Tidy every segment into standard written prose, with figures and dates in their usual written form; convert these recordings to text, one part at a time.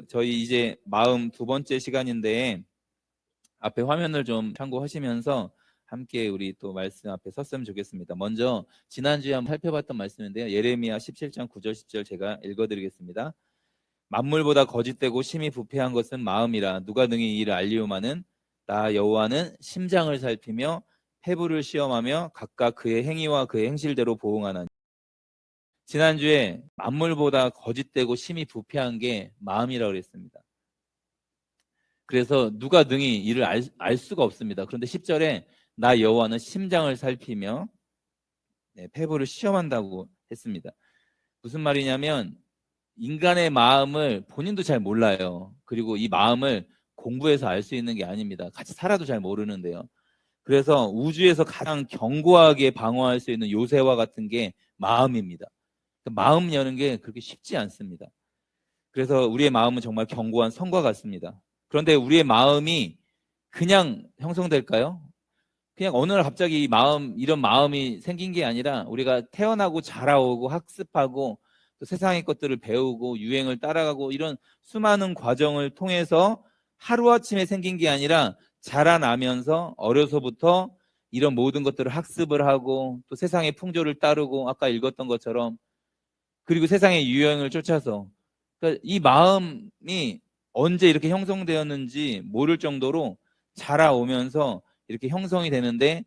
저희 이제 마음 두 번째 시간인데 앞에 화면을 좀 참고하시면서 함께 우리 또 말씀 앞에 섰으면 좋겠습니다. 먼저 지난주에 한번 살펴봤던 말씀인데요. 예레미야 17장 9절 10절 제가 읽어드리겠습니다. 만물보다 거짓되고 심히 부패한 것은 마음이라 누가 능히 이 일을 알리오마는 나 여호와는 심장을 살피며 폐부를 시험하며 각각 그의 행위와 그의 행실대로 보응하나니. 지난주에 만물보다 거짓되고 심히 부패한 게 마음이라고 그랬습니다. 그래서 누가 능히 이를 알 수가 없습니다. 그런데 10절에 나 여호와는 심장을 살피며 폐부를 시험한다고 했습니다. 무슨 말이냐면 인간의 마음을 본인도 잘 몰라요. 그리고 이 마음을 공부해서 알 수 있는 게 아닙니다. 같이 살아도 잘 모르는데요. 그래서 우주에서 가장 견고하게 방어할 수 있는 요새와 같은 게 마음입니다. 마음 여는 게 그렇게 쉽지 않습니다. 그래서 우리의 마음은 정말 견고한 성과 같습니다. 그런데 우리의 마음이 그냥 형성될까요? 그냥 어느 날 갑자기 이런 마음이 생긴 게 아니라 우리가 태어나고 자라오고 학습하고 또 세상의 것들을 배우고 유행을 따라가고 이런 수많은 과정을 통해서 하루아침에 생긴 게 아니라 자라나면서 어려서부터 이런 모든 것들을 학습을 하고 또 세상의 풍조를 따르고 아까 읽었던 것처럼 그리고 세상의 유행을 쫓아서 그러니까 이 마음이 언제 이렇게 형성되었는지 모를 정도로 자라오면서 이렇게 형성이 되는데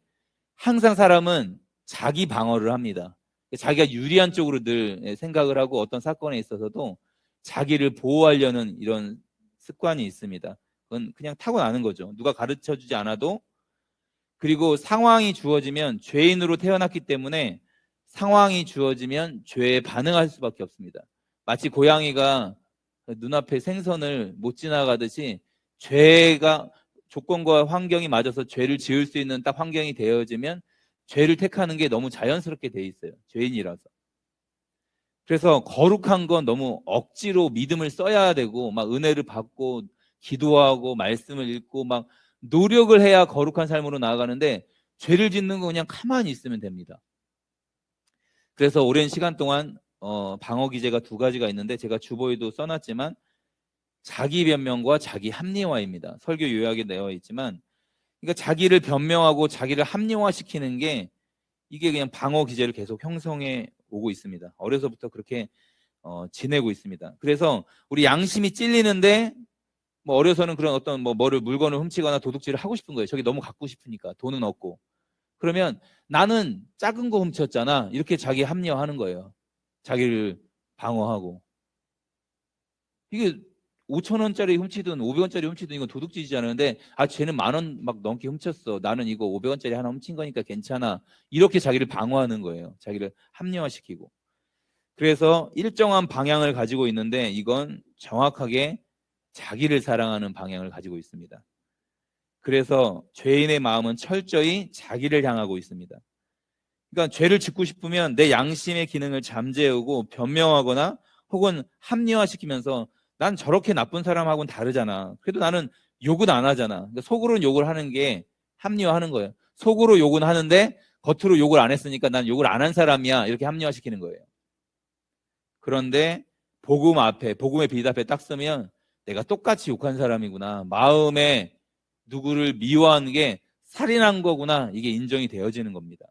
항상 사람은 자기 방어를 합니다. 자기가 유리한 쪽으로 늘 생각을 하고 어떤 사건에 있어서도 자기를 보호하려는 이런 습관이 있습니다. 그건 그냥 타고나는 거죠. 누가 가르쳐주지 않아도. 그리고 상황이 주어지면 죄인으로 태어났기 때문에 상황이 주어지면 죄에 반응할 수밖에 없습니다. 마치 고양이가 눈앞에 생선을 못 지나가듯이 죄가 조건과 환경이 맞아서 죄를 지을 수 있는 딱 환경이 되어지면 죄를 택하는 게 너무 자연스럽게 돼 있어요. 죄인이라서. 그래서 거룩한 건 너무 억지로 믿음을 써야 되고 막 은혜를 받고 기도하고 말씀을 읽고 막 노력을 해야 거룩한 삶으로 나아가는데 죄를 짓는 거 그냥 가만히 있으면 됩니다. 그래서 오랜 시간 동안 방어 기제가 두 가지가 있는데 제가 주보에도 써놨지만 자기 변명과 자기 합리화입니다. 설교 요약에 되어 있지만 그러니까 자기를 변명하고 자기를 합리화시키는 게 이게 그냥 방어 기제를 계속 형성해 오고 있습니다. 어려서부터 그렇게 지내고 있습니다. 그래서 우리 양심이 찔리는데 뭐 어려서는 그런 어떤 물건을 훔치거나 도둑질을 하고 싶은 거예요. 저게 너무 갖고 싶으니까 돈은 없고. 그러면 나는 작은 거 훔쳤잖아. 이렇게 자기 합리화하는 거예요. 자기를 방어하고. 이게 5천 원짜리 훔치든 500원짜리 훔치든 이건 도둑질이지 않은데 쟤는 10,000원 막 넘게 훔쳤어. 나는 이거 500원짜리 하나 훔친 거니까 괜찮아. 이렇게 자기를 방어하는 거예요. 자기를 합리화시키고. 그래서 일정한 방향을 가지고 있는데 이건 정확하게 자기를 사랑하는 방향을 가지고 있습니다. 그래서 죄인의 마음은 철저히 자기를 향하고 있습니다. 그러니까 죄를 짓고 싶으면 내 양심의 기능을 잠재우고 변명하거나 혹은 합리화시키면서 난 저렇게 나쁜 사람하고는 다르잖아. 그래도 나는 욕은 안 하잖아. 그러니까 속으로는 욕을 하는 게 합리화하는 거예요. 속으로 욕은 하는데 겉으로 욕을 안 했으니까 난 욕을 안 한 사람이야. 이렇게 합리화시키는 거예요. 그런데 복음의 빛 앞에 딱 서면 내가 똑같이 욕한 사람이구나. 마음에 누구를 미워하는 게 살인한 거구나. 이게 인정이 되어지는 겁니다.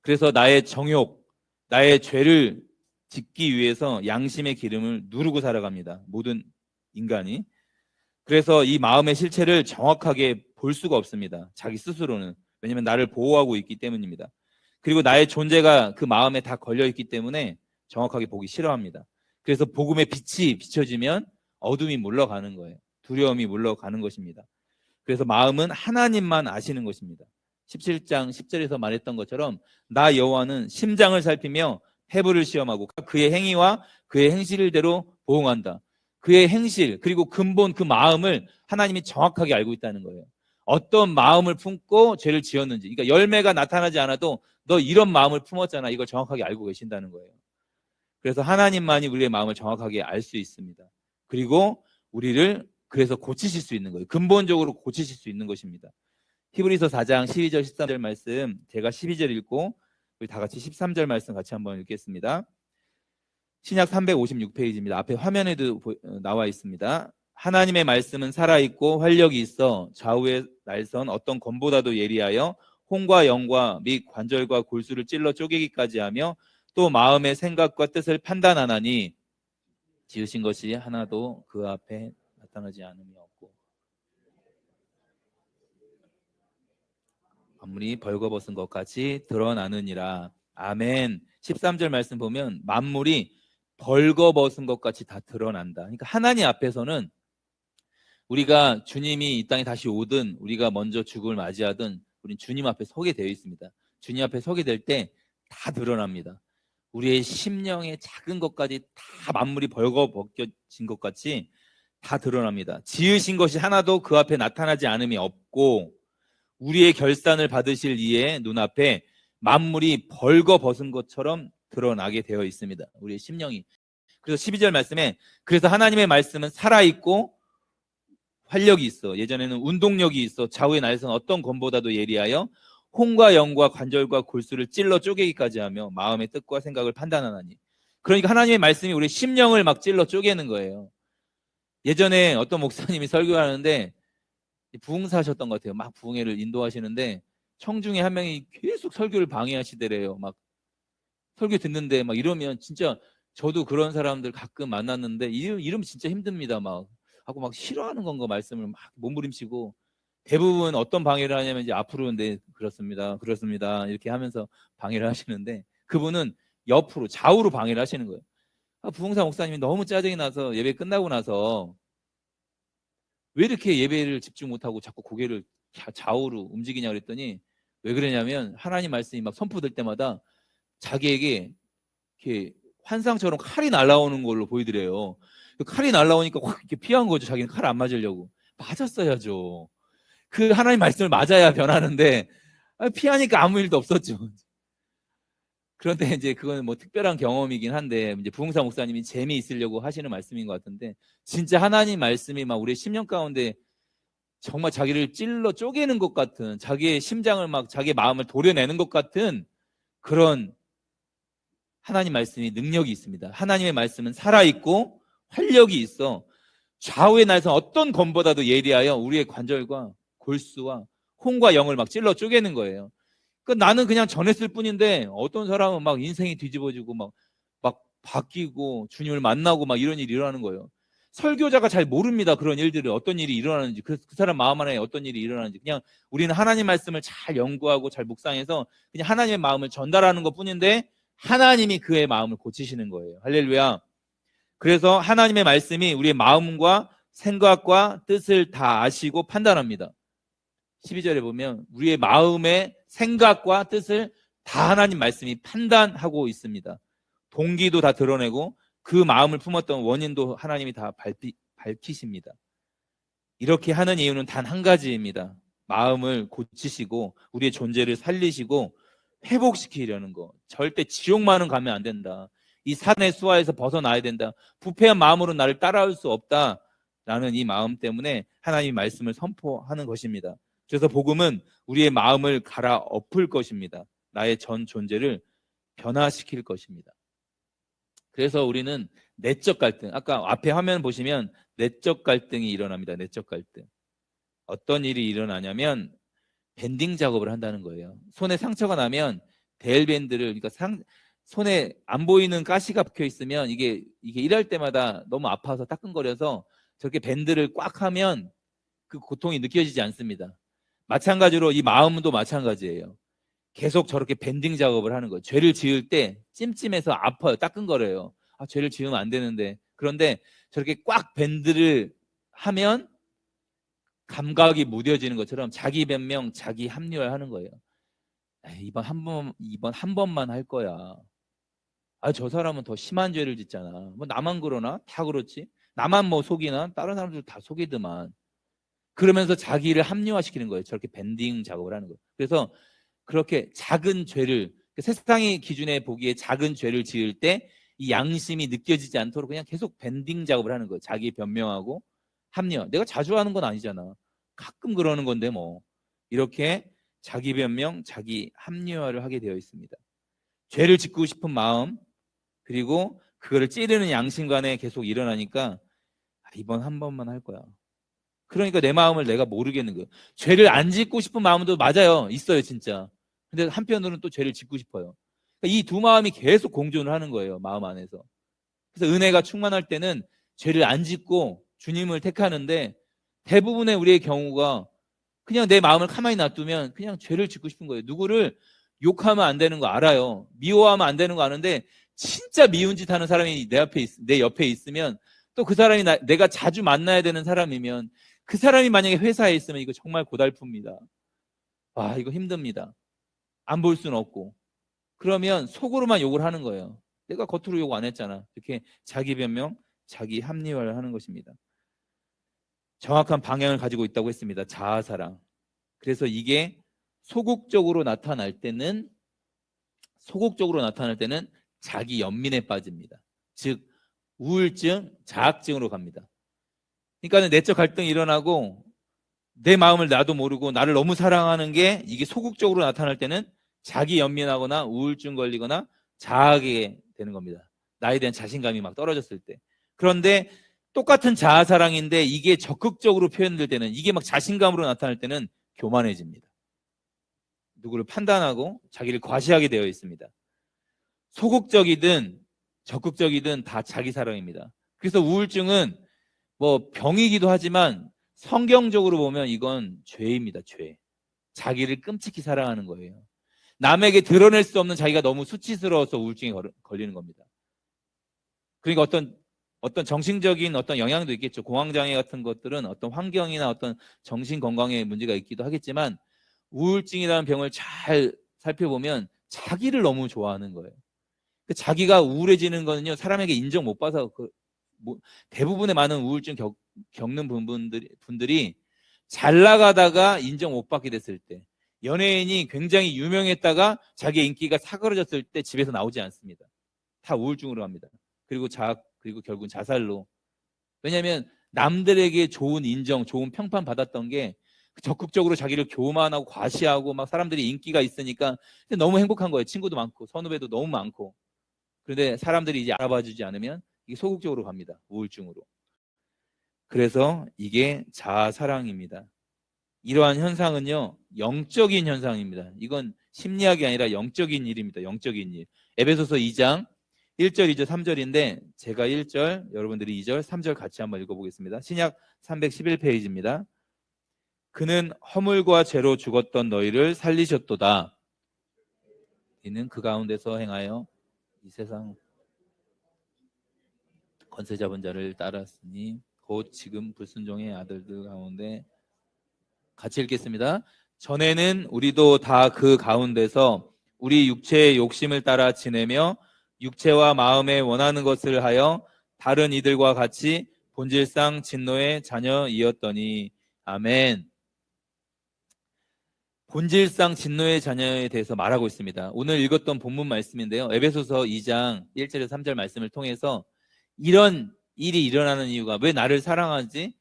그래서 나의 정욕, 나의 죄를 짓기 위해서 양심의 기름을 누르고 살아갑니다. 모든 인간이. 그래서 이 마음의 실체를 정확하게 볼 수가 없습니다. 자기 스스로는. 왜냐하면 나를 보호하고 있기 때문입니다. 그리고 나의 존재가 그 마음에 다 걸려있기 때문에 정확하게 보기 싫어합니다. 그래서 복음의 빛이 비춰지면 어둠이 물러가는 거예요. 두려움이 물러가는 것입니다. 그래서 마음은 하나님만 아시는 것입니다. 17장 10절에서 말했던 것처럼 나 여호와는 심장을 살피며 폐부를 시험하고 그의 행위와 그의 행실대로 보응한다. 그의 행실 그리고 근본 그 마음을 하나님이 정확하게 알고 있다는 거예요. 어떤 마음을 품고 죄를 지었는지. 그러니까 열매가 나타나지 않아도 너 이런 마음을 품었잖아. 이걸 정확하게 알고 계신다는 거예요. 그래서 하나님만이 우리의 마음을 정확하게 알 수 있습니다. 그리고 우리를 그래서 고치실 수 있는 거예요. 근본적으로 고치실 수 있는 것입니다. 히브리서 4장 12절 13절 말씀 제가 12절 읽고 우리 다 같이 13절 말씀 같이 한번 읽겠습니다. 신약 356페이지입니다. 앞에 화면에도 나와 있습니다. 하나님의 말씀은 살아있고 활력이 있어 좌우의 날선 어떤 검보다도 예리하여 혼과 영과 및 관절과 골수를 찔러 쪼개기까지 하며 또 마음의 생각과 뜻을 판단하나니 지으신 것이 하나도 그 앞에 나타나지 않음이 없고 만물이 벌거벗은 것 같이 드러나느니라. 아멘. 13절 말씀 보면 만물이 벌거벗은 것 같이 다 드러난다. 그러니까 하나님 앞에서는 우리가 주님이 이 땅에 다시 오든 우리가 먼저 죽음을 맞이하든 우린 주님 앞에 서게 되어 있습니다. 주님 앞에 서게 될 때 다 드러납니다. 우리의 심령의 작은 것까지 다 만물이 벌거벗겨진 것 같이 다 드러납니다. 지으신 것이 하나도 그 앞에 나타나지 않음이 없고 우리의 결산을 받으실 이의 눈앞에 만물이 벌거벗은 것처럼 드러나게 되어 있습니다. 우리의 심령이. 그래서 12절 말씀에 그래서 하나님의 말씀은 살아있고 활력이 있어. 예전에는 운동력이 있어. 좌우의 날선 어떤 검보다도 예리하여 혼과 영과 관절과 골수를 찔러 쪼개기까지 하며 마음의 뜻과 생각을 판단하나니. 그러니까 하나님의 말씀이 우리 심령을 막 찔러 쪼개는 거예요. 예전에 어떤 목사님이 설교하는데 부흥사셨던 것 같아요. 막 부흥회를 인도하시는데 청중에 한 명이 계속 설교를 방해하시더래요. 막 설교 듣는데 막 이러면 진짜 저도 그런 사람들 가끔 만났는데 이러면 진짜 힘듭니다. 막 하고 막 싫어하는 건가 말씀을 막 몸부림치고 대부분 어떤 방해를 하냐면 이제 앞으로 네 그렇습니다 이렇게 하면서 방해를 하시는데 그분은 옆으로 좌우로 방해를 하시는 거예요. 부흥사 목사님이 너무 짜증이 나서 예배 끝나고 나서 왜 이렇게 예배를 집중 못하고 자꾸 고개를 좌우로 움직이냐 그랬더니 왜 그러냐면 하나님 말씀이 막 선포될 때마다 자기에게 이렇게 환상처럼 칼이 날아오는 걸로 보이더래요. 칼이 날아오니까 확 이렇게 피한 거죠. 자기는 칼 안 맞으려고. 맞았어야죠. 그 하나님 말씀을 맞아야 변하는데 피하니까 아무 일도 없었죠. 그런데 이제 그건 뭐 특별한 경험이긴 한데 이제 부흥사 목사님이 재미있으려고 하시는 말씀인 것 같은데 진짜 하나님 말씀이 막 우리의 심령 가운데 정말 자기를 찔러 쪼개는 것 같은 자기의 심장을 막 자기의 마음을 도려내는 것 같은 그런 하나님 말씀이 능력이 있습니다. 하나님의 말씀은 살아있고 활력이 있어 좌우의 날선 어떤 검보다도 예리하여 우리의 관절과 골수와 혼과 영을 막 찔러 쪼개는 거예요. 나는 그냥 전했을 뿐인데 어떤 사람은 막 인생이 뒤집어지고 막 바뀌고 주님을 만나고 막 이런 일이 일어나는 거예요. 설교자가 잘 모릅니다. 그런 일들이 어떤 일이 일어나는지 그 사람 마음 안에 어떤 일이 일어나는지 그냥 우리는 하나님 말씀을 잘 연구하고 잘 묵상해서 그냥 하나님의 마음을 전달하는 것 뿐인데 하나님이 그의 마음을 고치시는 거예요. 할렐루야. 그래서 하나님의 말씀이 우리의 마음과 생각과 뜻을 다 아시고 판단합니다. 12절에 보면 우리의 마음의 생각과 뜻을 다 하나님 말씀이 판단하고 있습니다. 동기도 다 드러내고 그 마음을 품었던 원인도 하나님이 다 밝히십니다. 이렇게 하는 이유는 단 한 가지입니다. 마음을 고치시고 우리의 존재를 살리시고 회복시키려는 거. 절대 지옥만은 가면 안 된다. 이 산의 수하에서 벗어나야 된다. 부패한 마음으로 나를 따라올 수 없다라는 이 마음 때문에 하나님의 말씀을 선포하는 것입니다. 그래서 복음은 우리의 마음을 갈아엎을 것입니다. 나의 전 존재를 변화시킬 것입니다. 그래서 우리는 내적 갈등, 아까 앞에 화면 보시면 내적 갈등이 일어납니다. 내적 갈등. 어떤 일이 일어나냐면 밴딩 작업을 한다는 거예요. 손에 상처가 나면 데일밴드를 그러니까 손에 안 보이는 가시가 박혀 있으면 이게 일할 때마다 너무 아파서 따끔거려서 저렇게 밴드를 꽉 하면 그 고통이 느껴지지 않습니다. 마찬가지로 이 마음도 마찬가지예요. 계속 저렇게 밴딩 작업을 하는 거예요. 죄를 지을 때 찜찜해서 아파요. 따끔거려요. 죄를 지으면 안 되는데. 그런데 저렇게 꽉 밴드를 하면 감각이 무뎌지는 것처럼 자기 변명, 자기 합리화를 하는 거예요. 이번 한 번만 할 거야. 저 사람은 더 심한 죄를 짓잖아. 뭐 나만 그러나? 다 그렇지. 나만 뭐 속이나? 다른 사람들 다 속이더만. 그러면서 자기를 합리화시키는 거예요. 저렇게 밴딩 작업을 하는 거예요. 그래서 그렇게 작은 죄를 세상의 기준에 보기에 작은 죄를 지을 때 이 양심이 느껴지지 않도록 그냥 계속 밴딩 작업을 하는 거예요. 자기 변명하고 합리화. 내가 자주 하는 건 아니잖아. 가끔 그러는 건데 뭐. 이렇게 자기 변명, 자기 합리화를 하게 되어 있습니다. 죄를 짓고 싶은 마음 그리고 그거를 찌르는 양심관에 계속 일어나니까 이번 한 번만 할 거야. 그러니까 내 마음을 내가 모르겠는 거예요. 죄를 안 짓고 싶은 마음도 맞아요. 있어요, 진짜. 근데 한편으로는 또 죄를 짓고 싶어요. 그러니까 이 두 마음이 계속 공존을 하는 거예요, 마음 안에서. 그래서 은혜가 충만할 때는 죄를 안 짓고 주님을 택하는데, 대부분의 우리의 경우가 그냥 내 마음을 가만히 놔두면 그냥 죄를 짓고 싶은 거예요. 누구를 욕하면 안 되는 거 알아요. 미워하면 안 되는 거 아는데, 진짜 미운 짓 하는 사람이 내 옆에 있으면, 또 그 사람이 내가 자주 만나야 되는 사람이면, 그 사람이 만약에 회사에 있으면 이거 정말 고달픕니다. 와, 이거 힘듭니다. 안 볼 수는 없고. 그러면 속으로만 욕을 하는 거예요. 내가 겉으로 욕 안 했잖아. 이렇게 자기 변명, 자기 합리화를 하는 것입니다. 정확한 방향을 가지고 있다고 했습니다. 자아사랑. 그래서 이게 소극적으로 나타날 때는 자기 연민에 빠집니다. 즉 우울증, 자학증으로 갑니다. 그러니까 내적 갈등이 일어나고 내 마음을 나도 모르고 나를 너무 사랑하는 게 이게 소극적으로 나타날 때는 자기 연민하거나 우울증 걸리거나 자학이 되는 겁니다. 나에 대한 자신감이 막 떨어졌을 때. 그런데 똑같은 자아사랑인데 이게 적극적으로 표현될 때는, 이게 막 자신감으로 나타날 때는 교만해집니다. 누구를 판단하고 자기를 과시하게 되어 있습니다. 소극적이든 적극적이든 다 자기 사랑입니다. 그래서 우울증은 뭐 병이기도 하지만 성경적으로 보면 이건 죄입니다. 죄. 자기를 끔찍히 사랑하는 거예요. 남에게 드러낼 수 없는 자기가 너무 수치스러워서 우울증에 걸리는 겁니다. 그러니까 어떤 정신적인 어떤 영향도 있겠죠. 공황장애 같은 것들은 어떤 환경이나 어떤 정신 건강에 문제가 있기도 하겠지만, 우울증이라는 병을 잘 살펴보면 자기를 너무 좋아하는 거예요. 자기가 우울해지는 거는요, 사람에게 인정 못 받아서 대부분의 많은 우울증 겪는 분들이 잘 나가다가 인정 못 받게 됐을 때, 연예인이 굉장히 유명했다가 자기의 인기가 사그러졌을 때 집에서 나오지 않습니다. 다 우울증으로 갑니다. 그리고 결국은 자살로. 왜냐하면 남들에게 좋은 인정, 좋은 평판 받았던 게 적극적으로 자기를 교만하고 과시하고 막 사람들이 인기가 있으니까 너무 행복한 거예요. 친구도 많고 선후배도 너무 많고. 그런데 사람들이 이제 알아봐주지 않으면 이게 소극적으로 갑니다. 우울증으로. 그래서 이게 자아사랑입니다. 이러한 현상은요, 영적인 현상입니다. 이건 심리학이 아니라 영적인 일입니다. 영적인 일. 에베소서 2장 1절, 2절, 3절인데 제가 1절, 여러분들이 2절, 3절 같이 한번 읽어보겠습니다. 신약 311페이지입니다. 그는 허물과 죄로 죽었던 너희를 살리셨도다. 이는 그 가운데서 행하여 이 세상 권세 잡은 자를 따랐으니 곧 지금 불순종의 아들들 가운데. 같이 읽겠습니다. 전에는 우리도 다 그 가운데서 우리 육체의 욕심을 따라 지내며 육체와 마음에 원하는 것을 하여 다른 이들과 같이 본질상 진노의 자녀이었더니. 아멘. 본질상 진노의 자녀에 대해서 말하고 있습니다. 오늘 읽었던 본문 말씀인데요, 에베소서 2장 1절에서 3절 말씀을 통해서 이런 일이 일어나는 이유가, 왜 나를 사랑하지?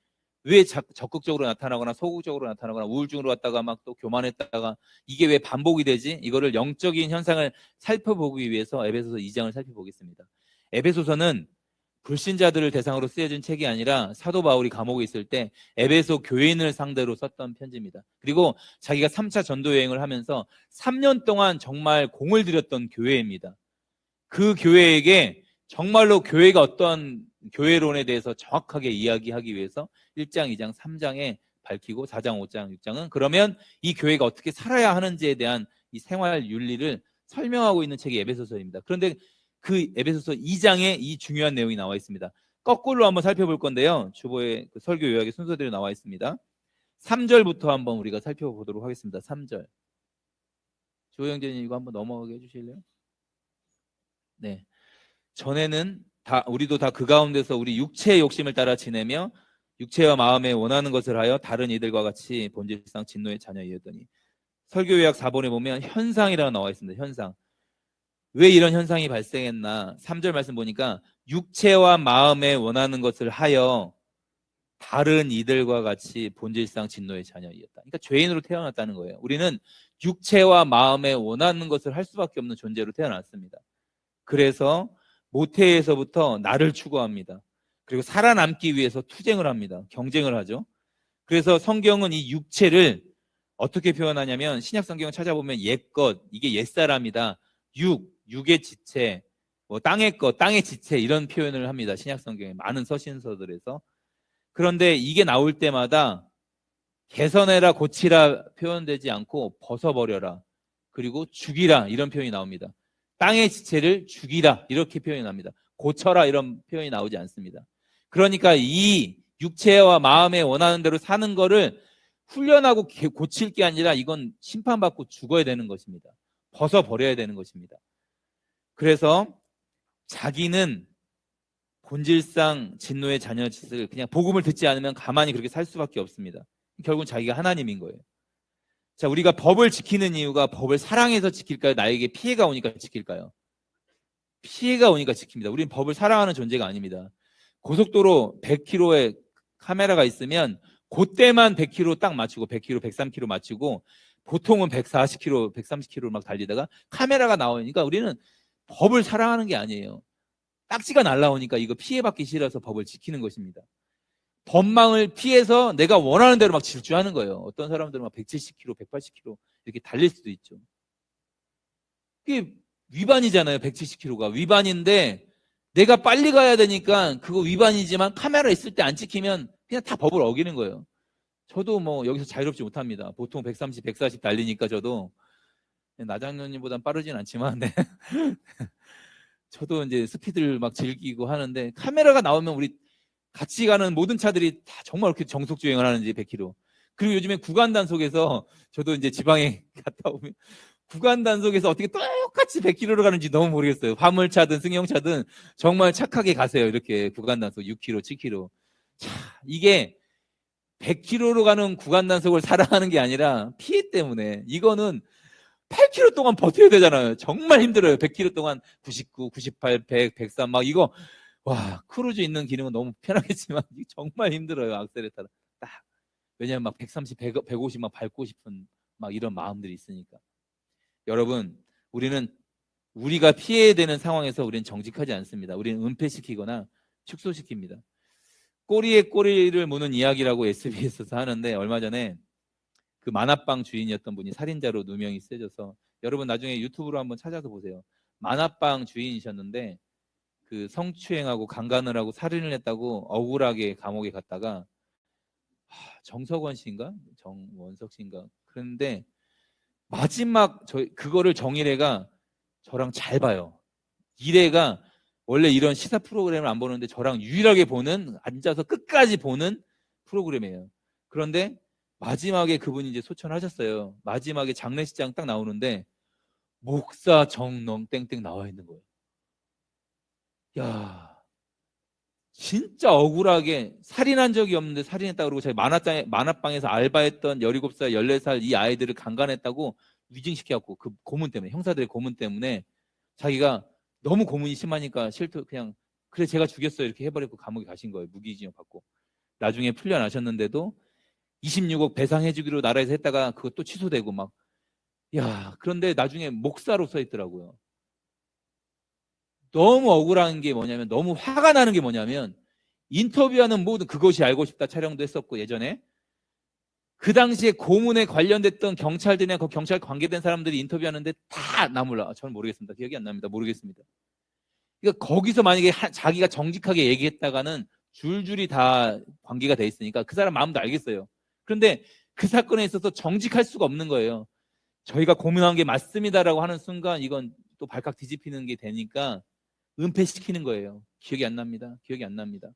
왜 적극적으로 나타나거나 소극적으로 나타나거나 우울증으로 갔다가 막 또 교만했다가 이게 왜 반복이 되지? 이거를 영적인 현상을 살펴보기 위해서 에베소서 2장을 살펴보겠습니다. 에베소서는 불신자들을 대상으로 쓰여진 책이 아니라 사도 바울이 감옥에 있을 때 에베소 교인을 상대로 썼던 편지입니다. 그리고 자기가 3차 전도 여행을 하면서 3년 동안 정말 공을 들였던 교회입니다. 그 교회에게 정말로 교회가 어떤 교회론에 대해서 정확하게 이야기하기 위해서 1장, 2장, 3장에 밝히고 4장, 5장, 6장은 그러면 이 교회가 어떻게 살아야 하는지에 대한 이 생활 윤리를 설명하고 있는 책이 에베소서입니다. 그런데 그 에베소서 2장에 이 중요한 내용이 나와 있습니다. 거꾸로 한번 살펴볼 건데요, 주보에 그 설교 요약의 순서대로 나와 있습니다. 3절부터 한번 우리가 살펴보도록 하겠습니다. 3절. 조영재님 이거 한번 넘어가게 해주실래요? 네. 전에는 우리도 다 그 가운데서 우리 육체의 욕심을 따라 지내며 육체와 마음에 원하는 것을 하여 다른 이들과 같이 본질상 진노의 자녀이었더니. 설교 요약 4번에 보면 현상이라고 나와 있습니다. 현상. 왜 이런 현상이 발생했나? 3절 말씀 보니까 육체와 마음에 원하는 것을 하여 다른 이들과 같이 본질상 진노의 자녀이었다. 그러니까 죄인으로 태어났다는 거예요. 우리는 육체와 마음에 원하는 것을 할 수밖에 없는 존재로 태어났습니다. 그래서 모태에서부터 나를 추구합니다. 그리고 살아남기 위해서 투쟁을 합니다. 경쟁을 하죠. 그래서 성경은 이 육체를 어떻게 표현하냐면 신약 성경을 찾아보면 옛것, 이게 옛사람이다. 육의 지체, 뭐 땅의 것, 땅의 지체 이런 표현을 합니다. 신약 성경에 많은 서신서들에서. 그런데 이게 나올 때마다 개선해라, 고치라 표현되지 않고 벗어버려라, 그리고 죽이라 이런 표현이 나옵니다. 땅의 지체를 죽이라 이렇게 표현이 납니다. 고쳐라 이런 표현이 나오지 않습니다. 그러니까 이 육체와 마음에 원하는 대로 사는 거를 훈련하고 고칠 게 아니라 이건 심판받고 죽어야 되는 것입니다. 벗어버려야 되는 것입니다. 그래서 자기는 본질상 진노의 자녀 짓을 그냥 복음을 듣지 않으면 가만히 그렇게 살 수밖에 없습니다. 결국은 자기가 하나님인 거예요. 자, 우리가 법을 지키는 이유가 법을 사랑해서 지킬까요? 나에게 피해가 오니까 지킬까요? 피해가 오니까 지킵니다. 우리는 법을 사랑하는 존재가 아닙니다. 고속도로 100km의 카메라가 있으면 그때만 100km 딱 맞추고 100km, 103km 맞추고 보통은 140km, 130km 막 달리다가 카메라가 나오니까 우리는 법을 사랑하는 게 아니에요. 딱지가 날라오니까 이거 피해받기 싫어서 법을 지키는 것입니다. 법망을 피해서 내가 원하는 대로 막 질주하는 거예요. 어떤 사람들은 막 170km, 180km 이렇게 달릴 수도 있죠. 그게 위반이잖아요. 170km가 위반인데 내가 빨리 가야 되니까 그거 위반이지만 카메라 있을 때 안 찍히면 그냥 다 법을 어기는 거예요. 저도 뭐 여기서 자유롭지 못합니다. 보통 130, 140 달리니까 저도 나장년님보단 빠르진 않지만 네. 저도 이제 스피드를 막 즐기고 하는데 카메라가 나오면 우리 같이 가는 모든 차들이 다 정말 이렇게 정속 주행을 하는지 100km. 그리고 요즘에 구간 단속에서 저도 이제 지방에 갔다 오면 구간 단속에서 어떻게 똑같이 100km로 가는지 너무 모르겠어요. 화물차든 승용차든 정말 착하게 가세요. 이렇게 구간 단속 6km, 7km. 자, 이게 100km로 가는 구간 단속을 사랑하는 게 아니라 피해 때문에 이거는 8km 동안 버텨야 되잖아요. 정말 힘들어요. 100km 동안 99, 98, 100, 103 막 이거 와, 크루즈 있는 기능은 너무 편하겠지만 정말 힘들어요. 악셀에 따라 딱. 왜냐면 막 130, 100, 150 막 밟고 싶은 막 이런 마음들이 있으니까. 여러분, 우리는 우리가 피해야 되는 상황에서 우리는 정직하지 않습니다. 우리는 은폐시키거나 축소시킵니다. 꼬리에 꼬리를 무는 이야기라고 SBS에서 하는데 얼마 전에 그 만화방 주인이었던 분이 살인자로 누명이 쓰여져서 여러분 나중에 유튜브로 한번 찾아서 보세요. 만화방 주인이셨는데 그 성추행하고 강간을 하고 살인을 했다고 억울하게 감옥에 갔다가 정석원 씨인가 정원석 씨인가 그런데 마지막 그거를 정일애가 저랑 잘 봐요. 일애가 원래 이런 시사 프로그램을 안 보는데 저랑 유일하게 보는 앉아서 끝까지 보는 프로그램이에요. 그런데 마지막에 그분이 이제 소천하셨어요. 마지막에 장례식장 딱 나오는데 목사 정농 땡땡 나와 있는 거예요. 야, 진짜 억울하게 살인한 적이 없는데 살인했다고 그러고 자기 만화방에서 알바했던 17살, 14살 이 아이들을 강간했다고 위증시켜갖고 그 고문 때문에 형사들의 고문 때문에 자기가 너무 고문이 심하니까 싫다 그냥 그래 제가 죽였어요 이렇게 해버리고 감옥에 가신 거예요. 무기징역 받고 나중에 풀려나셨는데도 26억 배상해주기로 나라에서 했다가 그것도 취소되고 막 야 그런데 나중에 목사로 써 있더라고요. 너무 억울한 게 뭐냐면 너무 화가 나는 게 뭐냐면 인터뷰하는 모든 그것이 알고 싶다 촬영도 했었고 예전에 그 당시에 고문에 관련됐던 경찰들이나 그 경찰 관계된 사람들이 인터뷰하는데 다 나몰라. 저는 모르겠습니다. 기억이 안 납니다. 모르겠습니다. 그러니까 거기서 만약에 자기가 정직하게 얘기했다가는 줄줄이 다 관계가 돼 있으니까 그 사람 마음도 알겠어요. 그런데 그 사건에 있어서 정직할 수가 없는 거예요. 저희가 고문한 게 맞습니다라고 하는 순간 이건 또 발칵 뒤집히는 게 되니까 은폐시키는 거예요. 기억이 안 납니다. 기억이 안 납니다.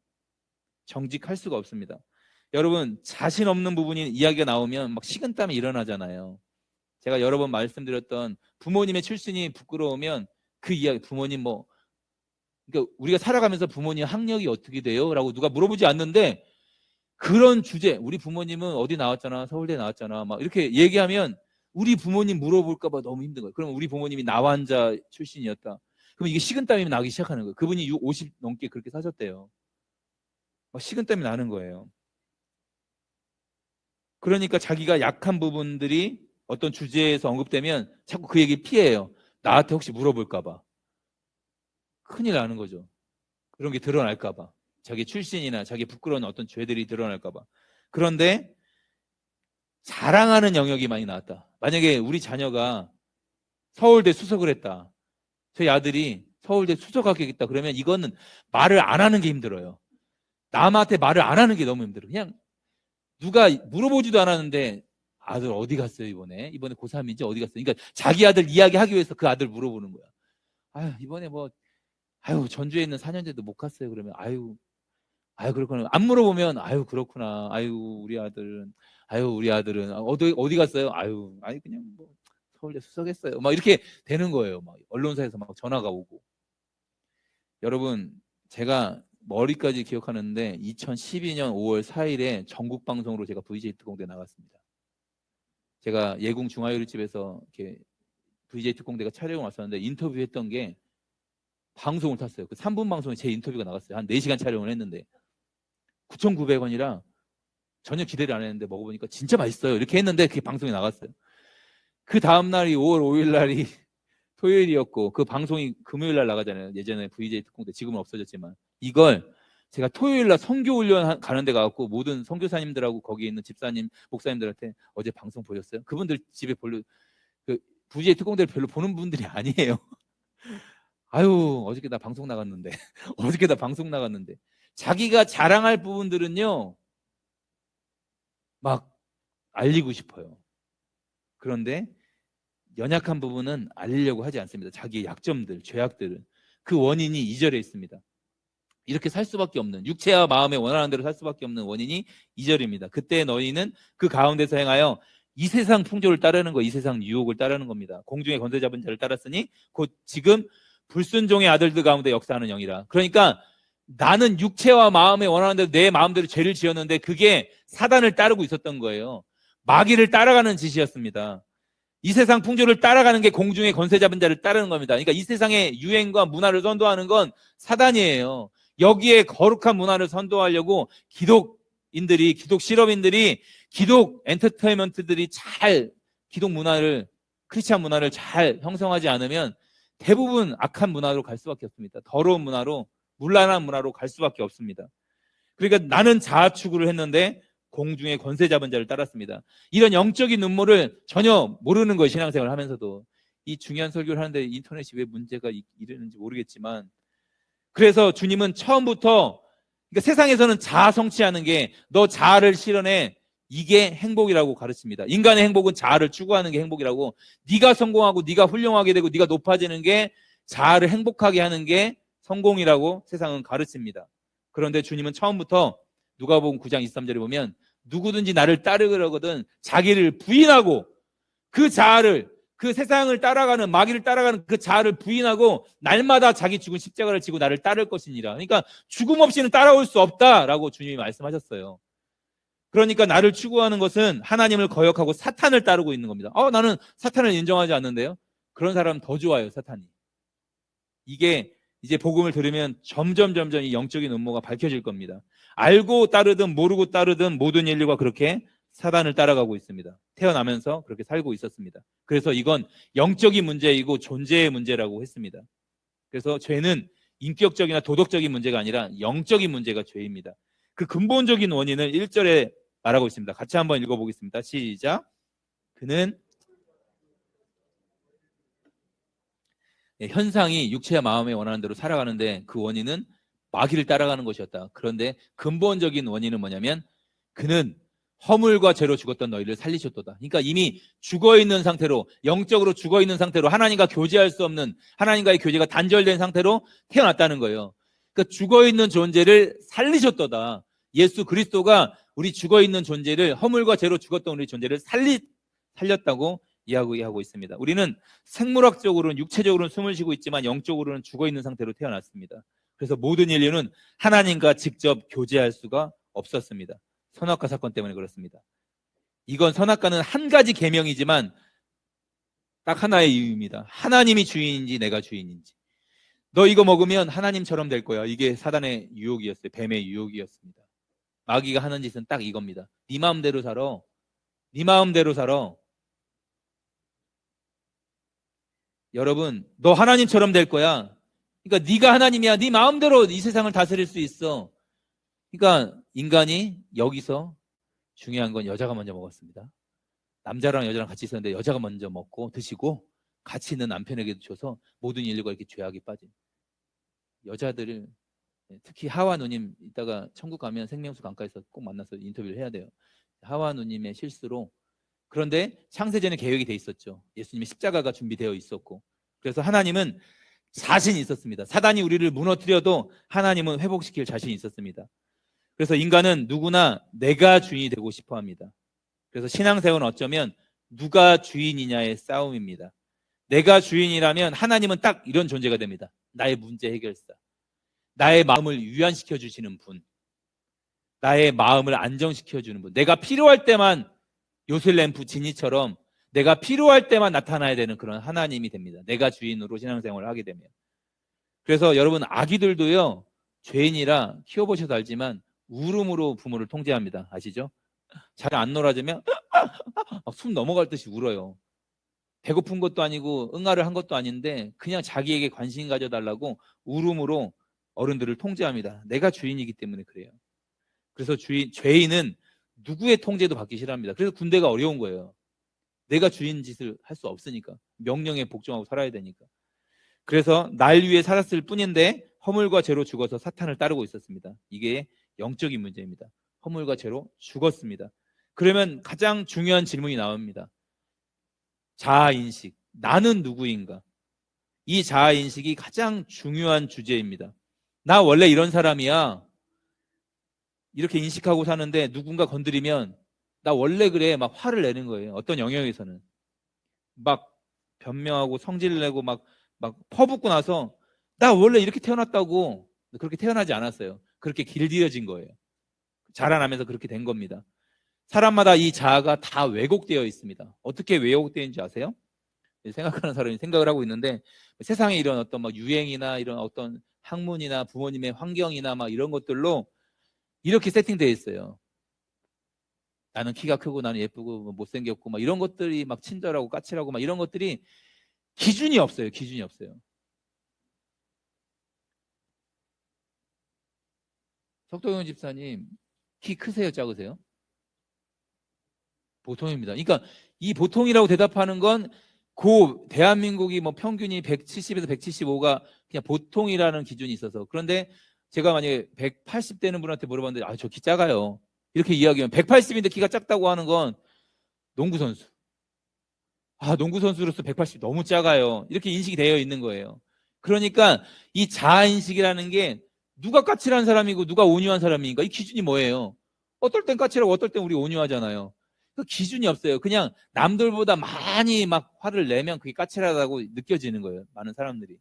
정직할 수가 없습니다. 여러분 자신 없는 부분이 이야기가 나오면 막 식은땀이 일어나잖아요. 제가 여러 번 말씀드렸던 부모님의 출신이 부끄러우면 그 이야기 부모님 뭐 그러니까 우리가 살아가면서 부모님 학력이 어떻게 돼요? 라고 누가 물어보지 않는데 그런 주제 우리 부모님은 어디 나왔잖아 서울대 나왔잖아 막 이렇게 얘기하면 우리 부모님 물어볼까 봐 너무 힘든 거예요. 그러면 우리 부모님이 나환자 출신이었다. 그럼 이게 식은땀이 나기 시작하는 거예요. 그분이 50 넘게 그렇게 사셨대요. 막 식은땀이 나는 거예요. 그러니까 자기가 약한 부분들이 어떤 주제에서 언급되면 자꾸 그 얘기 피해요. 나한테 혹시 물어볼까 봐. 큰일 나는 거죠. 그런 게 드러날까 봐. 자기 출신이나 자기 부끄러운 어떤 죄들이 드러날까 봐. 그런데 자랑하는 영역이 많이 나왔다. 만약에 우리 자녀가 서울대 수석을 했다. 저희 아들이 서울대 수석하겠다. 그러면 이거는 말을 안 하는 게 힘들어요. 남한테 말을 안 하는 게 너무 힘들어요. 그냥 누가 물어보지도 않았는데 아들 어디 갔어요 이번에? 이번에 고3인지 어디 갔어요? 그러니까 자기 아들 이야기하기 위해서 그 아들 물어보는 거야. 아유 이번에 뭐 아유 전주에 있는 4년제도 못 갔어요. 그러면 아유 그렇구나. 안 물어보면 아유 그렇구나. 아유 우리 아들은 어디 갔어요? 아유 그냥 뭐 서울대 수석했어요. 막 이렇게 되는 거예요. 막 언론사에서 막 전화가 오고. 여러분 제가 머리까지 기억하는데 2012년 5월 4일에 전국 방송으로 제가 VJ 특공대 나갔습니다. 제가 예궁 중화요리집에서 이렇게 VJ 특공대가 촬영 왔었는데 인터뷰했던 게 방송을 탔어요. 그 3분 방송에 제 인터뷰가 나갔어요. 한 4시간 촬영을 했는데 9,900원이라 전혀 기대를 안 했는데 먹어보니까 진짜 맛있어요. 이렇게 했는데 그게 방송에 나갔어요. 그 다음 날이 5월 5일 날이 토요일이었고 그 방송이 금요일 날 나가잖아요. 예전에 VJ 특공대 지금은 없어졌지만 이걸 제가 토요일 날 선교 훈련 가는 데 가갖고 모든 선교사님들하고 거기 있는 집사님, 목사님들한테 어제 방송 보셨어요? 그분들 집에 별로 그 VJ 특공대를 별로 보는 분들이 아니에요. 아유 어저께 나 방송 나갔는데 어저께 나 방송 나갔는데 자기가 자랑할 부분들은요 막 알리고 싶어요. 그런데 연약한 부분은 알리려고 하지 않습니다. 자기의 약점들, 죄악들은 그 원인이 2절에 있습니다. 이렇게 살 수밖에 없는 육체와 마음에 원하는 대로 살 수밖에 없는 원인이 2절입니다. 그때 너희는 그 가운데서 행하여 이 세상 풍조를 따르는 거, 이 세상 유혹을 따르는 겁니다. 공중의 권세 잡은 자를 따랐으니 곧 지금 불순종의 아들들 가운데 역사하는 영이라. 그러니까 나는 육체와 마음에 원하는 대로 내 마음대로 죄를 지었는데 그게 사단을 따르고 있었던 거예요. 마귀를 따라가는 짓이었습니다. 이 세상 풍조를 따라가는 게 공중의 권세 잡은 자를 따르는 겁니다. 그러니까 이 세상의 유행과 문화를 선도하는 건 사단이에요. 여기에 거룩한 문화를 선도하려고 기독인들이, 기독 실업인들이, 기독 엔터테인먼트들이 잘 기독 문화를, 크리스찬 문화를 잘 형성하지 않으면 대부분 악한 문화로 갈 수밖에 없습니다. 더러운 문화로, 문란한 문화로 갈 수밖에 없습니다. 그러니까 나는 자아 추구를 했는데 공중의 권세 잡은 자를 따랐습니다. 이런 영적인 음모를 전혀 모르는 거예요. 신앙생활을 하면서도. 이 중요한 설교를 하는데 인터넷이 왜 문제가 이러는지 모르겠지만 그래서 주님은 처음부터 그러니까 세상에서는 자아 성취하는 게 너 자아를 실현해 이게 행복이라고 가르칩니다. 인간의 행복은 자아를 추구하는 게 행복이라고. 네가 성공하고 네가 훌륭하게 되고 네가 높아지는 게 자아를 행복하게 하는 게 성공이라고 세상은 가르칩니다. 그런데 주님은 처음부터 누가복음 9장 23절에 보면 누구든지 나를 따르거든 자기를 부인하고 그 자아를 그 세상을 따라가는 마귀를 따라가는 그 자아를 부인하고 날마다 자기 죽은 십자가를 지고 나를 따를 것이니라. 그러니까 죽음 없이는 따라올 수 없다라고 주님이 말씀하셨어요. 그러니까 나를 추구하는 것은 하나님을 거역하고 사탄을 따르고 있는 겁니다. 나는 사탄을 인정하지 않는데요. 그런 사람 더 좋아요, 사탄이. 이게 이제 복음을 들으면 점점 이 영적인 음모가 밝혀질 겁니다. 알고 따르든 모르고 따르든 모든 인류가 그렇게 사단을 따라가고 있습니다. 태어나면서 그렇게 살고 있었습니다. 그래서 이건 영적인 문제이고 존재의 문제라고 했습니다. 그래서 죄는 인격적이나 도덕적인 문제가 아니라 영적인 문제가 죄입니다. 그 근본적인 원인을 1절에 말하고 있습니다. 같이 한번 읽어보겠습니다. 시작. 그는 현상이 육체와 마음에 원하는 대로 살아가는데 그 원인은 마귀를 따라가는 것이었다. 그런데 근본적인 원인은 뭐냐면 그는 허물과 죄로 죽었던 너희를 살리셨도다. 그러니까 이미 죽어있는 상태로 영적으로 죽어있는 상태로 하나님과 교제할 수 없는 하나님과의 교제가 단절된 상태로 태어났다는 거예요. 그러니까 죽어있는 존재를 살리셨도다. 예수 그리스도가 우리 죽어있는 존재를 허물과 죄로 죽었던 우리 존재를 살렸다고 이야기하고 있습니다. 우리는 생물학적으로는 육체적으로는 숨을 쉬고 있지만 영적으로는 죽어있는 상태로 태어났습니다. 그래서 모든 인류는 하나님과 직접 교제할 수가 없었습니다. 선악과 사건 때문에 그렇습니다. 이건 선악과는 한 가지 계명이지만 딱 하나의 이유입니다. 하나님이 주인인지 내가 주인인지. 너 이거 먹으면 하나님처럼 될 거야. 이게 사단의 유혹이었어요. 뱀의 유혹이었습니다. 마귀가 하는 짓은 딱 이겁니다. 네 마음대로 살아. 네 마음대로 살아. 여러분, 너 하나님처럼 될 거야. 그러니까 네가 하나님이야. 네 마음대로 이 세상을 다스릴 수 있어. 그러니까 인간이 여기서 중요한 건 여자가 먼저 먹었습니다. 남자랑 여자랑 같이 있었는데 여자가 먼저 먹고 드시고 같이 있는 남편에게도 줘서 모든 인류가 이렇게 죄악에 빠진 여자들을, 특히 하와 누님 이따가 천국 가면 생명수 강가에서 꼭 만나서 인터뷰를 해야 돼요. 하와 누님의 실수로. 그런데 창세전에 계획이 돼 있었죠. 예수님의 십자가가 준비되어 있었고, 그래서 하나님은 자신이 있었습니다. 사단이 우리를 무너뜨려도 하나님은 회복시킬 자신이 있었습니다. 그래서 인간은 누구나 내가 주인이 되고 싶어 합니다. 그래서 신앙생활은 어쩌면 누가 주인이냐의 싸움입니다. 내가 주인이라면 하나님은 딱 이런 존재가 됩니다. 나의 문제 해결사, 나의 마음을 위안시켜 주시는 분, 나의 마음을 안정시켜 주는 분, 내가 필요할 때만 요술램프 지니처럼 내가 필요할 때만 나타나야 되는 그런 하나님이 됩니다. 내가 주인으로 신앙생활을 하게 되면. 그래서 여러분, 아기들도요, 죄인이라 키워보셔서 알지만 울음으로 부모를 통제합니다. 아시죠? 잘 안 놀아주면 숨 넘어갈 듯이 울어요. 배고픈 것도 아니고 응아를 한 것도 아닌데 그냥 자기에게 관심 가져달라고 울음으로 어른들을 통제합니다. 내가 주인이기 때문에 그래요. 그래서 죄인은 누구의 통제도 받기 싫어합니다. 그래서 군대가 어려운 거예요. 내가 주인 짓을 할 수 없으니까. 명령에 복종하고 살아야 되니까. 그래서 날 위해 살았을 뿐인데 허물과 죄로 죽어서 사탄을 따르고 있었습니다. 이게 영적인 문제입니다. 허물과 죄로 죽었습니다. 그러면 가장 중요한 질문이 나옵니다. 자아인식. 나는 누구인가? 이 자아인식이 가장 중요한 주제입니다. 나 원래 이런 사람이야. 이렇게 인식하고 사는데 누군가 건드리면 나 원래 그래 막 화를 내는 거예요. 어떤 영역에서는 막 변명하고 성질내고 막 퍼붓고 나서 나 원래 이렇게 태어났다고. 그렇게 태어나지 않았어요. 그렇게 길들여진 거예요. 자라나면서 그렇게 된 겁니다. 사람마다 이 자아가 다 왜곡되어 있습니다. 어떻게 왜곡되는지 아세요? 생각하는 사람이 생각을 하고 있는데, 세상에 이런 어떤 막 유행이나 이런 어떤 학문이나 부모님의 환경이나 막 이런 것들로 이렇게 세팅되어 있어요. 나는 키가 크고 나는 예쁘고 못생겼고 막 이런 것들이 막 친절하고 까칠하고 막 이런 것들이 기준이 없어요. 기준이 없어요. 석도영 집사님 키 크세요? 작으세요? 보통입니다. 그러니까 이 보통이라고 대답하는 건 대한민국이 뭐 평균이 170에서 175가 그냥 보통이라는 기준이 있어서. 그런데 제가 만약에 180 되는 분한테 물어봤는데 저 키 작아요. 이렇게 이야기하면 180인데 키가 작다고 하는 건 농구 선수. 농구 선수로서 180 너무 작아요. 이렇게 인식이 되어 있는 거예요. 그러니까 이 자아인식이라는 게 누가 까칠한 사람이고 누가 온유한 사람인가? 이 기준이 뭐예요? 어떨 땐 까칠하고 어떨 땐 우리 온유하잖아요. 그 기준이 없어요. 그냥 남들보다 많이 막 화를 내면 그게 까칠하다고 느껴지는 거예요. 많은 사람들이.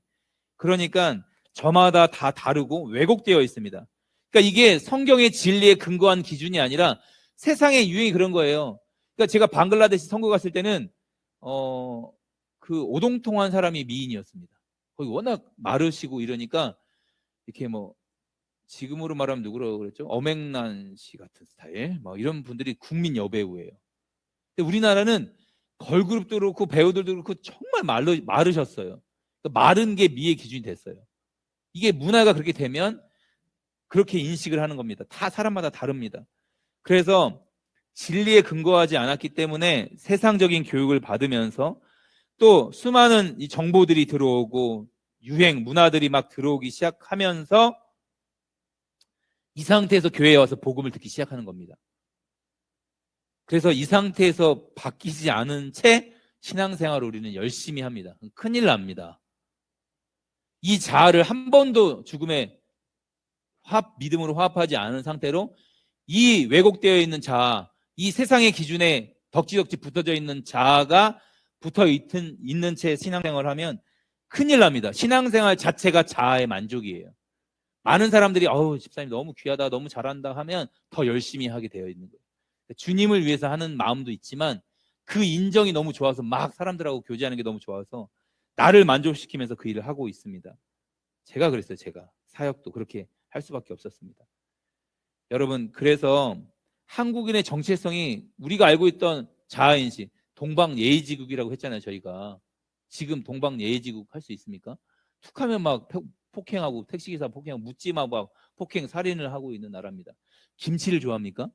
그러니까 저마다 다 다르고 왜곡되어 있습니다. 그러니까 이게 성경의 진리에 근거한 기준이 아니라 세상의 유행이 그런 거예요. 그러니까 제가 방글라데시 선거 갔을 때는 그 오동통한 사람이 미인이었습니다. 거기 워낙 마르시고 이러니까 이렇게 뭐 지금으로 말하면 누구라고 그랬죠? 엄앵란 씨 같은 스타일, 막 이런 분들이 국민 여배우예요. 근데 우리나라는 걸그룹도 그렇고 배우들도 그렇고 정말 마르셨어요. 그러니까 마른 게 미의 기준이 됐어요. 이게 문화가 그렇게 되면 그렇게 인식을 하는 겁니다. 다 사람마다 다릅니다. 그래서 진리에 근거하지 않았기 때문에 세상적인 교육을 받으면서 또 수많은 이 정보들이 들어오고 유행, 문화들이 막 들어오기 시작하면서 이 상태에서 교회에 와서 복음을 듣기 시작하는 겁니다. 그래서 이 상태에서 바뀌지 않은 채 신앙생활을 우리는 열심히 합니다. 큰일 납니다. 이 자아를 한 번도 죽음의 믿음으로 화합하지 않은 상태로 이 왜곡되어 있는 자아, 이 세상의 기준에 덕지덕지 붙어져 있는 자아가 붙어 있는 채 신앙생활을 하면 큰일 납니다. 신앙생활 자체가 자아의 만족이에요. 많은 사람들이 집사님 너무 귀하다, 너무 잘한다 하면 더 열심히 하게 되어 있는 거예요. 주님을 위해서 하는 마음도 있지만 그 인정이 너무 좋아서 막 사람들하고 교제하는 게 너무 좋아서 나를 만족시키면서 그 일을 하고 있습니다. 제가 그랬어요. 제가 사역도 그렇게 할 수밖에 없었습니다. 여러분, 그래서 한국인의 정체성이 우리가 알고 있던 자아인식, 동방예의지국이라고 했잖아요. 저희가 지금 동방예의지국 할 수 있습니까? 툭하면 막 폭행하고 택시기사 폭행하고 묻지마 막 폭행 살인을 하고 있는 나라입니다. 김치를 좋아합니까?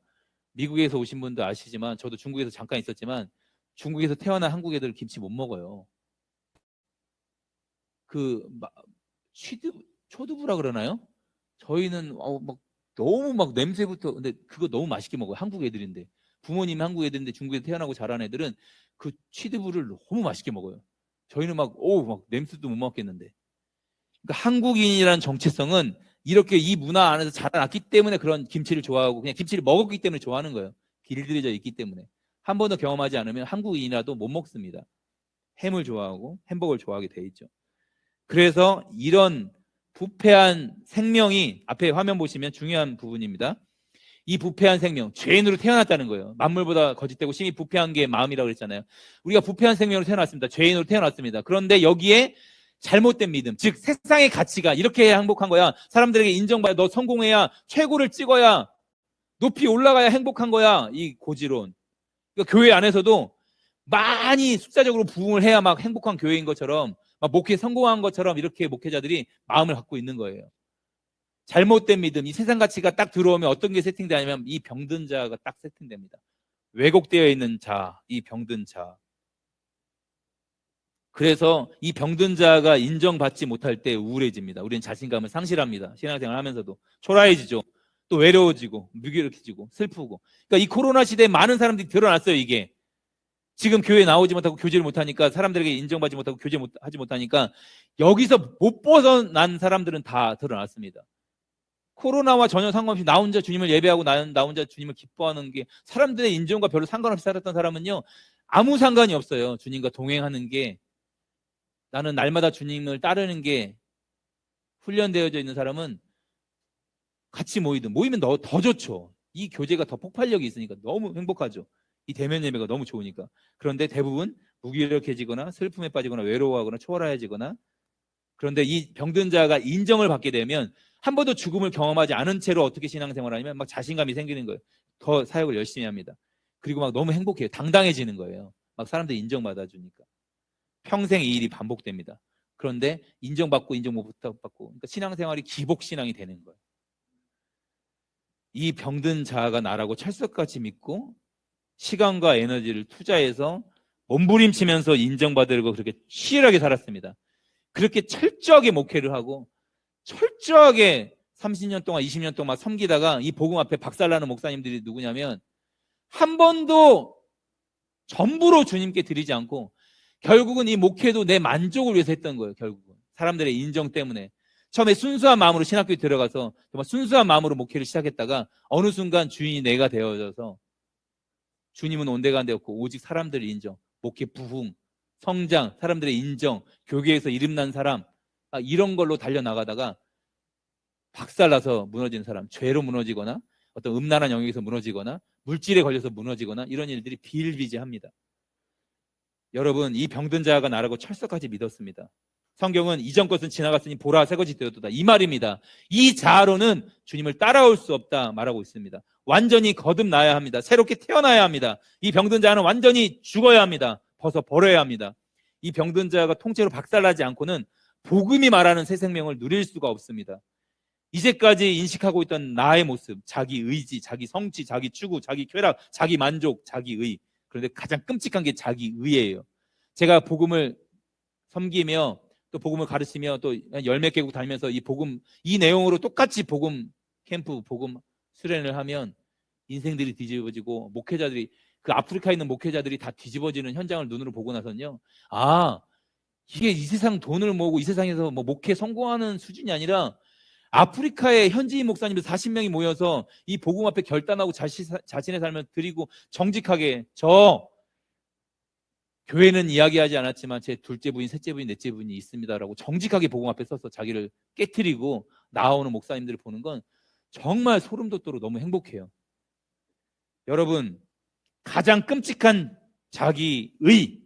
미국에서 오신 분도 아시지만 저도 중국에서 잠깐 있었지만 중국에서 태어난 한국 애들 김치 못 먹어요. 그 초두부라 그러나요? 저희는 막 너무 막 냄새부터 근데 그거 너무 맛있게 먹어요. 한국 애들인데 부모님이 한국 애들인데 중국에서 태어나고 자란 애들은 그 취두부를 너무 맛있게 먹어요. 저희는 막 냄새도 못 맡겠는데. 그러니까 한국인이라는 정체성은 이렇게 이 문화 안에서 자라났기 때문에 그런 김치를 좋아하고 그냥 김치를 먹었기 때문에 좋아하는 거예요. 길들여져 있기 때문에. 한 번도 경험하지 않으면 한국인이라도 못 먹습니다. 햄을 좋아하고 햄버거를 좋아하게 돼 있죠. 그래서 이런 부패한 생명이 앞에 화면 보시면 중요한 부분입니다. 이 부패한 생명, 죄인으로 태어났다는 거예요. 만물보다 거짓되고 심히 부패한 게 마음이라고 그랬잖아요. 우리가 부패한 생명으로 태어났습니다. 죄인으로 태어났습니다. 그런데 여기에 잘못된 믿음, 즉 세상의 가치가 이렇게 해야 행복한 거야. 사람들에게 인정받아 너 성공해야 최고를 찍어야 높이 올라가야 행복한 거야. 이 고지론. 그러니까 교회 안에서도 많이 숫자적으로 부흥을 해야 막 행복한 교회인 것처럼 막 목회 성공한 것처럼 이렇게 목회자들이 마음을 갖고 있는 거예요. 잘못된 믿음, 이 세상 가치가 딱 들어오면 어떤 게 세팅되냐면 이 병든 자가 딱 세팅됩니다. 왜곡되어 있는 자, 이 병든 자. 그래서 이 병든 자가 인정받지 못할 때 우울해집니다. 우리는 자신감을 상실합니다. 신앙생활 하면서도 초라해지죠. 또 외로워지고 무기력해지고 슬프고. 그러니까 이 코로나 시대에 많은 사람들이 드러났어요. 이게 지금 교회 나오지 못하고 교제를 못하니까 사람들에게 인정받지 못하고 교제하지 못하니까 여기서 못 벗어난 사람들은 다 드러났습니다. 코로나와 전혀 상관없이 나 혼자 주님을 예배하고 나 혼자 주님을 기뻐하는 게 사람들의 인정과 별로 상관없이 살았던 사람은요 아무 상관이 없어요. 주님과 동행하는 게 나는 날마다 주님을 따르는 게 훈련되어져 있는 사람은 같이 모이면 더 좋죠. 이 교제가 더 폭발력이 있으니까 너무 행복하죠. 이 대면 예배가 너무 좋으니까. 그런데 대부분 무기력해지거나 슬픔에 빠지거나 외로워하거나 초라해지거나 그런데 이 병든 자가 인정을 받게 되면 한 번도 죽음을 경험하지 않은 채로 어떻게 신앙생활을 하냐면 막 자신감이 생기는 거예요. 더 사역을 열심히 합니다. 그리고 막 너무 행복해요. 당당해지는 거예요. 막 사람들이 인정받아주니까. 평생 이 일이 반복됩니다. 그런데 인정받고 인정 못 받고 그러니까 신앙생활이 기복신앙이 되는 거예요. 이 병든 자아가 나라고 철석같이 믿고 시간과 에너지를 투자해서 몸부림치면서 인정받으려고 그렇게 치열하게 살았습니다. 그렇게 철저하게 목회를 하고 철저하게 30년 동안 20년 동안 섬기다가 이 복음 앞에 박살나는 목사님들이 누구냐면 한 번도 전부로 주님께 드리지 않고 결국은 이 목회도 내 만족을 위해서 했던 거예요. 결국은 사람들의 인정 때문에 처음에 순수한 마음으로 신학교에 들어가서 정말 순수한 마음으로 목회를 시작했다가 어느 순간 주인이 내가 되어져서 주님은 온데간데 없고 오직 사람들의 인정, 목회 부흥, 성장, 사람들의 인정, 교계에서 이름난 사람 이런 걸로 달려나가다가 박살나서 무너진 사람, 죄로 무너지거나 어떤 음란한 영역에서 무너지거나 물질에 걸려서 무너지거나 이런 일들이 비일비재합니다. 여러분 이 병든 자가 나라고 철석같이 믿었습니다. 성경은 이전 것은 지나갔으니 보라 새것이 되었도다 이 말입니다. 이 자아로는 주님을 따라올 수 없다 말하고 있습니다. 완전히 거듭나야 합니다. 새롭게 태어나야 합니다. 이 병든 자는 완전히 죽어야 합니다. 버려야 합니다. 이 병든 자가 통째로 박살나지 않고는 복음이 말하는 새 생명을 누릴 수가 없습니다. 이제까지 인식하고 있던 나의 모습, 자기 의지, 자기 성취, 자기 추구, 자기 쾌락, 자기 만족, 자기 의. 그런데 가장 끔찍한 게 자기 의예요. 제가 복음을 섬기며 또 복음을 가르치며 또 열 몇 개국 다니면서 이 내용으로 똑같이 복음 캠프, 복음 수련을 하면 인생들이 뒤집어지고 목회자들이 그 아프리카에 있는 목회자들이 다 뒤집어지는 현장을 눈으로 보고 나서는요. 이게 이 세상 돈을 모으고 이 세상에서 뭐 목회 성공하는 수준이 아니라 아프리카의 현지인 목사님들 40명이 모여서 이 복음 앞에 결단하고 자신의 삶을 드리고 정직하게 교회는 이야기하지 않았지만 제 둘째 부인, 셋째 부인, 넷째 부인이 있습니다라고 정직하게 복음 앞에 서서 자기를 깨트리고 나오는 목사님들을 보는 건 정말 소름 돋도록 너무 행복해요. 여러분 가장 끔찍한 자기의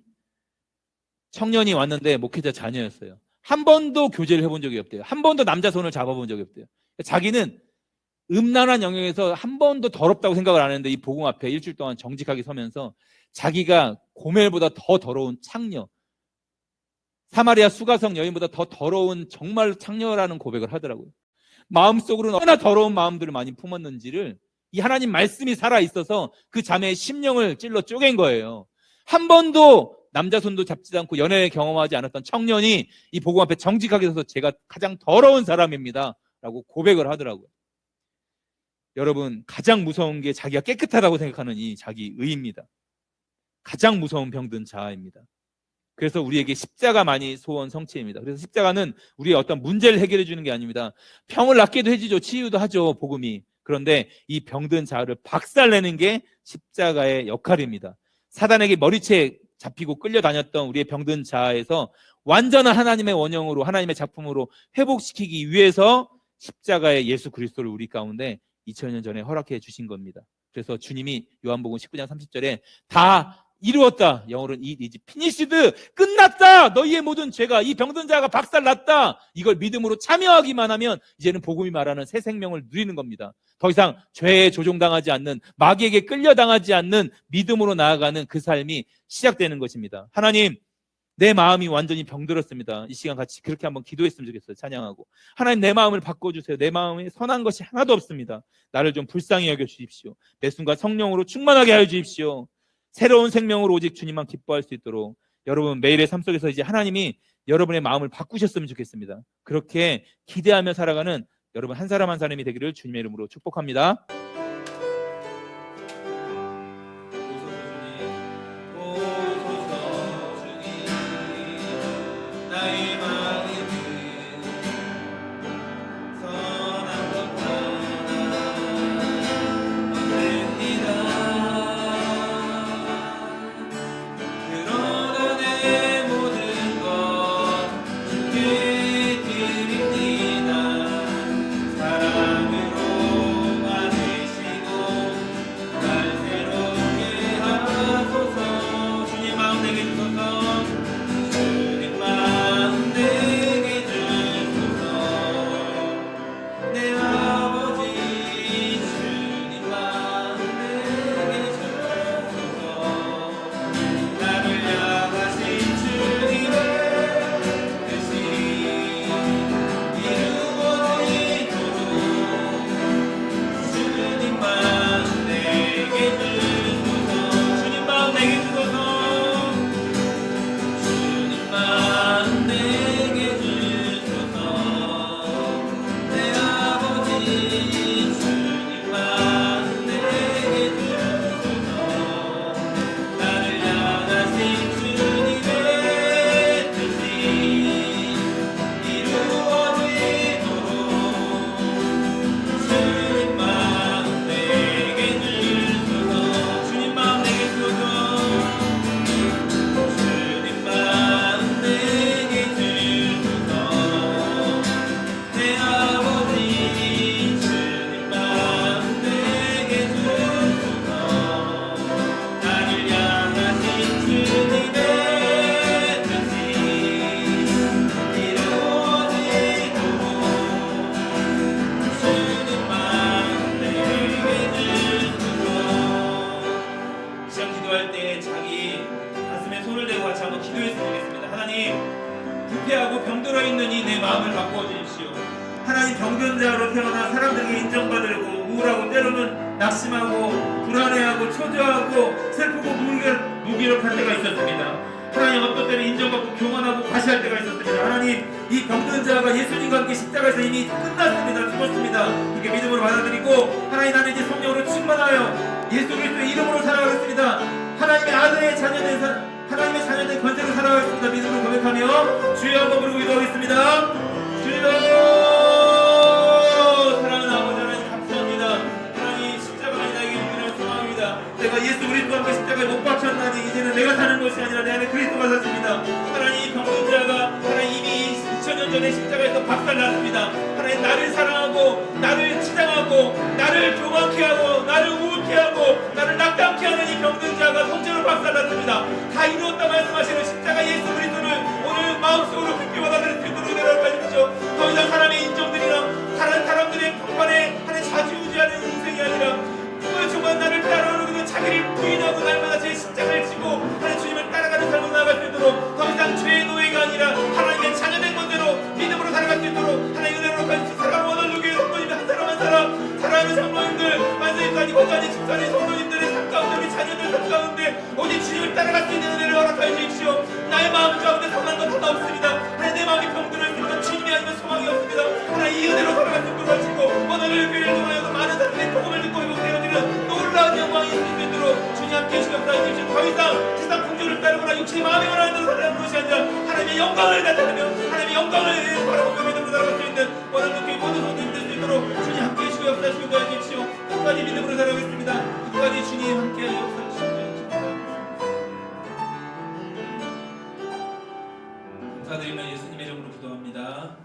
청년이 왔는데 목회자 자녀였어요. 한 번도 교제를 해본 적이 없대요. 한 번도 남자 손을 잡아본 적이 없대요. 자기는 음란한 영역에서 한 번도 더럽다고 생각을 안 했는데 이 복음 앞에 일주일 동안 정직하게 서면서 자기가 고멜보다 더 더러운 창녀 사마리아 수가성 여인보다 더 더러운 정말 창녀라는 고백을 하더라고요. 마음속으로는 얼마나 더러운 마음들을 많이 품었는지를 이 하나님 말씀이 살아있어서 그 자매의 심령을 찔러 쪼갠 거예요. 한 번도 남자 손도 잡지 않고 연애 경험하지 않았던 청년이 이 복음 앞에 정직하게 서서 제가 가장 더러운 사람입니다 라고 고백을 하더라고요. 여러분, 가장 무서운 게 자기가 깨끗하다고 생각하는 이 자기 의입니다. 가장 무서운 병든 자아입니다. 그래서 우리에게 십자가만이 소원 성취입니다. 그래서 십자가는 우리의 어떤 문제를 해결해 주는 게 아닙니다. 병을 낫게도 해주죠. 치유도 하죠, 복음이. 그런데 이 병든 자아를 박살내는 게 십자가의 역할입니다. 사단에게 머리채 잡히고 끌려다녔던 우리의 병든 자아에서 완전한 하나님의 원형으로, 하나님의 작품으로 회복시키기 위해서 십자가의 예수 그리스도를 우리 가운데 2000년 전에 허락해 주신 겁니다. 그래서 주님이 요한복음 19장 30절에 다 이루었다, 영어로는 it is finished, 끝났다, 너희의 모든 죄가, 이 병든 자가 박살났다, 이걸 믿음으로 참여하기만 하면 이제는 복음이 말하는 새 생명을 누리는 겁니다. 더 이상 죄에 조종당하지 않는, 마귀에게 끌려당하지 않는 믿음으로 나아가는 그 삶이 시작되는 것입니다. 하나님, 내 마음이 완전히 병들었습니다. 이 시간 같이 그렇게 한번 기도했으면 좋겠어요. 찬양하고, 하나님, 내 마음을 바꿔주세요. 내 마음에 선한 것이 하나도 없습니다. 나를 좀 불쌍히 여겨주십시오. 매 순간 성령으로 충만하게 하여 주십시오. 새로운 생명으로 오직 주님만 기뻐할 수 있도록 여러분 매일의 삶 속에서 이제 하나님이 여러분의 마음을 바꾸셨으면 좋겠습니다. 그렇게 기대하며 살아가는 여러분 한 사람 한 사람이 되기를 주님의 이름으로 축복합니다. 부패하고 병들어 있는 이 내 마음을 바꾸어 주십시오. 하나님, 병든 자로 태어나 사람들에게 인정받으려고 우울하고 때로는 낙심하고 불안해하고 초조하고 슬프고 무기력할 때가 있었습니다. 하나님, 어떤 때는 인정받고 교만하고 과시할 때가 있었습니다. 하나님, 이 병든 자가 예수님과 함께 십자가에서 이미 끝났습니다. 죽었습니다. 그렇게 믿음으로 받아들이고, 하나님, 나는 이제 성령으로 충만하여 예수 그리스도의 이름으로 살아가겠습니다. 하나님의 아들의 자녀된 하나님의 자녀된 권세로 살아가겠습니다. 믿음으로 고백하며 주여 한번 부르고 기도하겠습니다. 주여, 사랑하는 아버지 하나님, 감사합니다. 하나님, 십자가가 나에게 유일한 소망입니다. 내가 예수 그리스도와 함께 십자가에 못 박혔나니 이제는 내가 사는 것이 아니라 내 안에 그리스도가 샀습니다. 하나님, 병든 자가 하나님 이미 2000년 전에 십자가에서 박살났습니다. 하나님, 나를 사랑하고 나를 치장하고 나를 교만케 하고 나를 우울케 하고 나를 낙담케 하는 이 병든 자가 통째로 박살났습니다. 다 이루었다 말씀하시는 십자가 예수 그리스도를 오늘 마음속으로 깊이 받아들일 수 있도록 내려가 주십시오. 더 이상 사람의 인정들이나 다른 사람들의 평판에 하는 좌지우지하는 인생이 아니라 정말 나를 따라오는 자기를 부인하고 날마다 제 십자가를 지고 하는 주님을 따라가는 삶으로 나아갈 수 있도록 더 이상 죄의 노예가 아니라 사랑하는 장로님들, 만세까지 권사님, 집사님, 성도님들의 삶 가운데, 우리 자녀들 삶 가운데 오직 주님을 따라갈 수 있는 은혜를 허락하여 주십시오. 나의 마음 가운데 선한 것 하나 없습니다. 하나님, 내 마음이 병들었습니다. 주님이 아니면 소망이 없습니다. 하나님, 이 은혜로 살아갈 수 있도록 하시고 오늘 교회를 통하여서 많은 사람들이 복음을 듣고 회복되어지는 놀라운 영광이 있을 수 있도록 주님 함께 해주시고 역사해 주십시오. 더 이상 세상 풍조를 따르거나 육체의 마음에 원하는 대로 살아가는 것이 아니라 하나님의 영광을 나타내며 하나님의 영광을 바라보며 믿음으로 살아갈 수 있는 오늘도 교회 모든 성도님 될 수 있도록 주님 함께 해주시고 역사해 주시고 도와주십시오. 끝까지 믿음으로 살아가겠습니다. 끝까지 주님 함께 역사해 주시고 감사드리며 예수님의 이름으로 기도합니다.